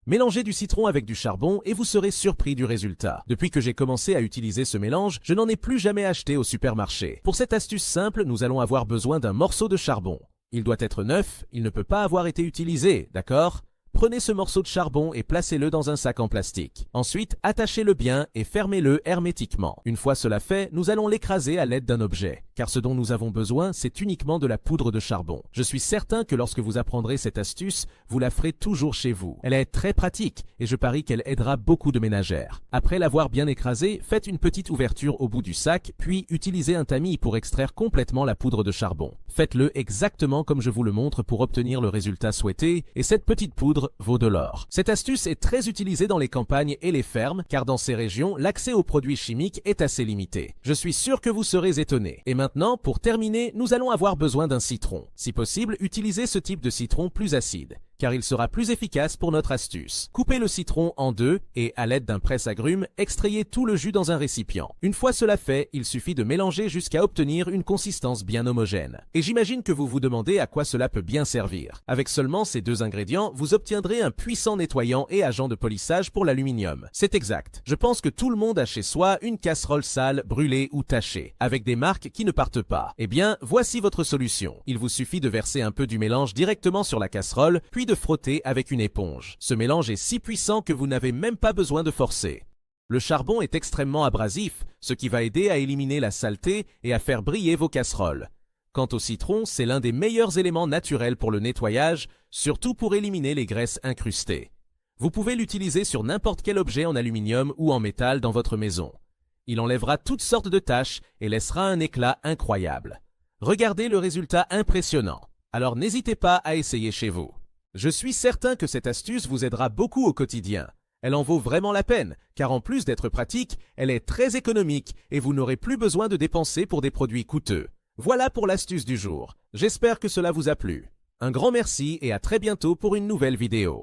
Mélangez du citron avec du charbon et vous serez surpris du résultat. Depuis que j'ai commencé à utiliser ce mélange, je n'en ai plus jamais acheté au supermarché. Pour cette astuce simple, nous allons avoir besoin d'un morceau de charbon. Il doit être neuf, il ne peut pas avoir été utilisé, d'accord ? Prenez ce morceau de charbon et placez-le dans un sac en plastique. Ensuite, attachez-le bien et fermez-le hermétiquement. Une fois cela fait, nous allons l'écraser à l'aide d'un objet. Car ce dont nous avons besoin, c'est uniquement de la poudre de charbon. Je suis certain que lorsque vous apprendrez cette astuce, vous la ferez toujours chez vous. Elle est très pratique et je parie qu'elle aidera beaucoup de ménagères. Après l'avoir bien écrasé, faites une petite ouverture au bout du sac, puis utilisez un tamis pour extraire complètement la poudre de charbon. Faites-le exactement comme je vous le montre pour obtenir le résultat souhaité et cette petite poudre vaut de l'or. Cette astuce est très utilisée dans les campagnes et les fermes car dans ces régions, l'accès aux produits chimiques est assez limité. Je suis sûr que vous serez étonnés. Et maintenant, pour terminer, nous allons avoir besoin d'un citron. Si possible, utilisez ce type de citron plus acide, car il sera plus efficace pour notre astuce. Coupez le citron en deux et, à l'aide d'un presse-agrumes, extrayez tout le jus dans un récipient. Une fois cela fait, il suffit de mélanger jusqu'à obtenir une consistance bien homogène. Et j'imagine que vous vous demandez à quoi cela peut bien servir. Avec seulement ces deux ingrédients, vous obtiendrez un puissant nettoyant et agent de polissage pour l'aluminium. C'est exact. Je pense que tout le monde a chez soi une casserole sale, brûlée ou tachée, avec des marques qui ne partent pas. Eh bien, voici votre solution. Il vous suffit de verser un peu du mélange directement sur la casserole, puis de frotter avec une éponge. Ce mélange est si puissant que vous n'avez même pas besoin de forcer. Le charbon est extrêmement abrasif, ce qui va aider à éliminer la saleté et à faire briller vos casseroles. Quant au citron, c'est l'un des meilleurs éléments naturels pour le nettoyage, surtout pour éliminer les graisses incrustées. Vous pouvez l'utiliser sur n'importe quel objet en aluminium ou en métal dans votre maison. Il enlèvera toutes sortes de taches et laissera un éclat incroyable. Regardez le résultat impressionnant. Alors n'hésitez pas à essayer chez vous. Je suis certain que cette astuce vous aidera beaucoup au quotidien. Elle en vaut vraiment la peine, car en plus d'être pratique, elle est très économique et vous n'aurez plus besoin de dépenser pour des produits coûteux. Voilà pour l'astuce du jour. J'espère que cela vous a plu. Un grand merci et à très bientôt pour une nouvelle vidéo.